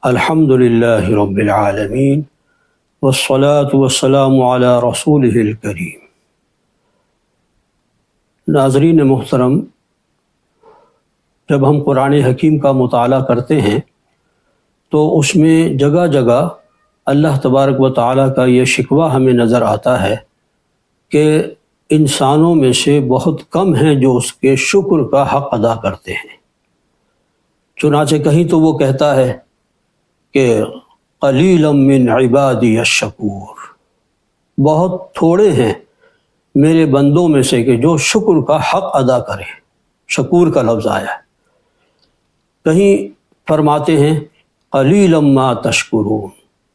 الحمد للہ رب العالمین والصلاة والسلام علی رسولہ الکریم۔ ناظرین محترم، جب ہم قرآن حکیم کا مطالعہ کرتے ہیں تو اس میں جگہ جگہ اللہ تبارک و تعالیٰ کا یہ شکوہ ہمیں نظر آتا ہے کہ انسانوں میں سے بہت کم ہیں جو اس کے شکر کا حق ادا کرتے ہیں۔ چنانچہ کہیں تو وہ کہتا ہے کہ قلیلا من عبادی الشکور، بہت تھوڑے ہیں میرے بندوں میں سے کہ جو شکر کا حق ادا کریں۔ شکور کا لفظ آیا ہے۔ کہیں فرماتے ہیں قلیلا ما تشکرون،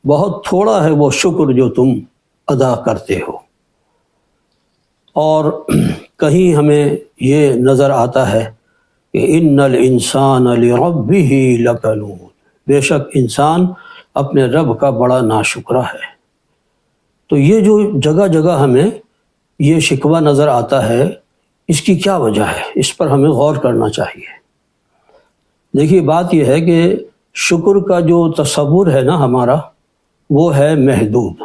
بہت تھوڑا ہے وہ شکر جو تم ادا کرتے ہو۔ اور کہیں ہمیں یہ نظر آتا ہے کہ ان الانسان لربہ لکنود، بے شک انسان اپنے رب کا بڑا ناشکرا ہے۔ تو یہ جو جگہ جگہ ہمیں یہ شکوہ نظر آتا ہے، اس کی کیا وجہ ہے؟ اس پر ہمیں غور کرنا چاہیے۔ دیکھیے، بات یہ ہے کہ شکر کا جو تصور ہے نا ہمارا، وہ ہے محدود۔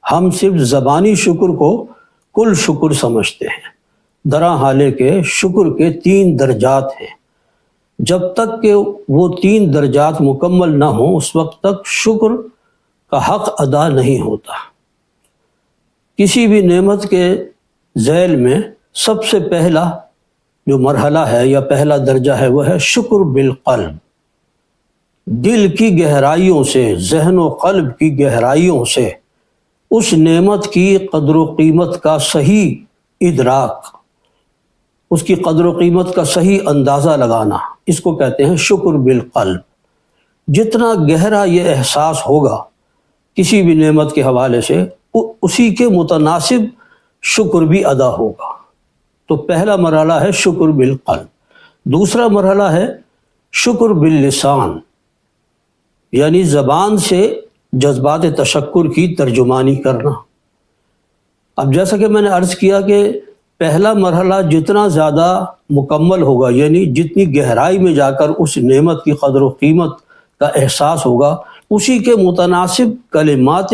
ہم صرف زبانی شکر کو کل شکر سمجھتے ہیں، درا حالے کے شکر کے 3 درجات ہیں۔ جب تک کہ وہ 3 درجات مکمل نہ ہوں اس وقت تک شکر کا حق ادا نہیں ہوتا۔ کسی بھی نعمت کے ذیل میں سب سے پہلا جو مرحلہ ہے یا پہلا درجہ ہے وہ ہے شکر بالقلب۔ دل کی گہرائیوں سے، ذہن و قلب کی گہرائیوں سے اس نعمت کی قدر و قیمت کا صحیح ادراک، اس کی قدر و قیمت کا صحیح اندازہ لگانا، اس کو کہتے ہیں شکر بالقلب۔ جتنا گہرا یہ احساس ہوگا کسی بھی نعمت کے حوالے سے، اسی کے متناسب شکر بھی ادا ہوگا۔ تو پہلا مرحلہ ہے شکر بالقلب۔ دوسرا مرحلہ ہے شکر باللسان، یعنی زبان سے جذبات تشکر کی ترجمانی کرنا۔ اب جیسا کہ میں نے عرض کیا کہ پہلا مرحلہ جتنا زیادہ مکمل ہوگا، یعنی جتنی گہرائی میں جا کر اس نعمت کی قدر و قیمت کا احساس ہوگا، اسی کے متناسب کلمات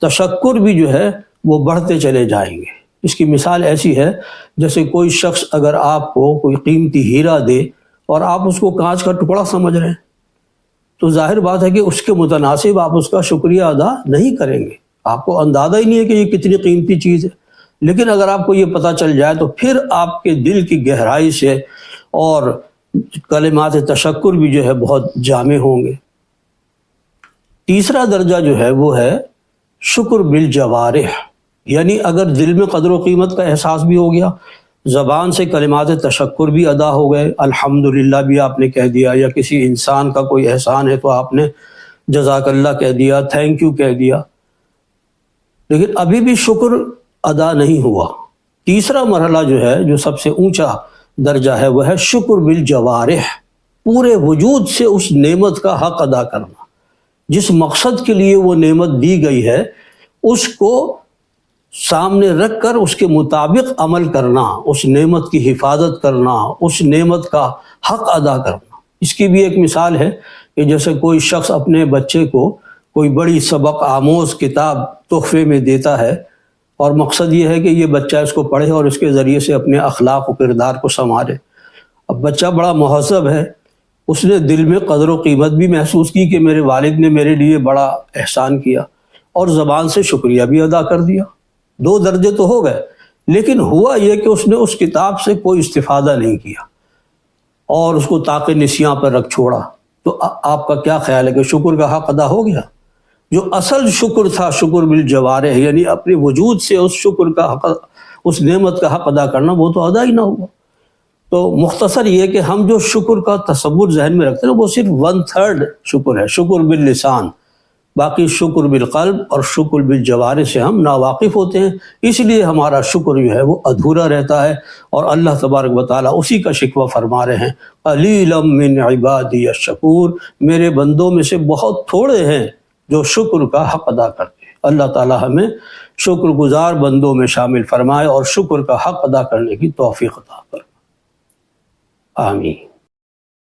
تشکر بھی جو ہے وہ بڑھتے چلے جائیں گے۔ اس کی مثال ایسی ہے جیسے کوئی شخص اگر آپ کو کوئی قیمتی ہیرا دے اور آپ اس کو کانچ کا ٹکڑا سمجھ رہے ہیں، تو ظاہر بات ہے کہ اس کے متناسب آپ اس کا شکریہ ادا نہیں کریں گے۔ آپ کو اندازہ ہی نہیں ہے کہ یہ کتنی قیمتی چیز ہے۔ لیکن اگر آپ کو یہ پتہ چل جائے تو پھر آپ کے دل کی گہرائی سے اور کلمات تشکر بھی جو ہے بہت جامع ہوں گے۔ تیسرا درجہ جو ہے وہ ہے شکر بالجوارح، یعنی اگر دل میں قدر و قیمت کا احساس بھی ہو گیا، زبان سے کلمات تشکر بھی ادا ہو گئے، الحمدللہ بھی آپ نے کہہ دیا، یا کسی انسان کا کوئی احسان ہے تو آپ نے جزاک اللہ کہہ دیا، تھینک یو کہہ دیا، لیکن ابھی بھی شکر ادا نہیں ہوا۔ تیسرا مرحلہ جو ہے، جو سب سے اونچا درجہ ہے، وہ ہے شکر بالجوارح، پورے وجود سے اس نعمت کا حق ادا کرنا۔ جس مقصد کے لیے وہ نعمت دی گئی ہے اس کو سامنے رکھ کر اس کے مطابق عمل کرنا، اس نعمت کی حفاظت کرنا، اس نعمت کا حق ادا کرنا۔ اس کی بھی ایک مثال ہے کہ جیسے کوئی شخص اپنے بچے کو کوئی بڑی سبق آموز کتاب تحفے میں دیتا ہے، اور مقصد یہ ہے کہ یہ بچہ اس کو پڑھے اور اس کے ذریعے سے اپنے اخلاق و کردار کو سنوارے۔ اب بچہ بڑا مہذب ہے، اس نے دل میں قدر و قیمت بھی محسوس کی کہ میرے والد نے میرے لیے بڑا احسان کیا، اور زبان سے شکریہ بھی ادا کر دیا۔ 2 درجے تو ہو گئے، لیکن ہوا یہ کہ اس نے اس کتاب سے کوئی استفادہ نہیں کیا اور اس کو طاق نسیاں پر رکھ چھوڑا۔ تو آپ کا کیا خیال ہے کہ شکر کا حق ادا ہو گیا؟ جو اصل شکر تھا، شکر بالجوارح، یعنی اپنے وجود سے اس شکر کا حق، اس نعمت کا حق ادا کرنا، وہ تو ادا ہی نہ ہوا۔ تو مختصر یہ کہ ہم جو شکر کا تصور ذہن میں رکھتے ہیں وہ صرف 1/3 شکر ہے، شکر باللسان۔ باقی شکر بالقلب اور شکر بالجوارح سے ہم ناواقف ہوتے ہیں، اس لیے ہمارا شکر جو ہے وہ ادھورا رہتا ہے، اور اللہ تبارک و تعالیٰ اسی کا شکوہ فرما رہے ہیں، قلیلا من عبادی الشکور، میرے بندوں میں سے بہت تھوڑے ہیں جو شکر کا حق ادا کرتے ہیں۔ اللہ تعالیٰ ہمیں شکر گزار بندوں میں شامل فرمائے اور شکر کا حق ادا کرنے کی توفیق عطا فرمائے۔ آمین۔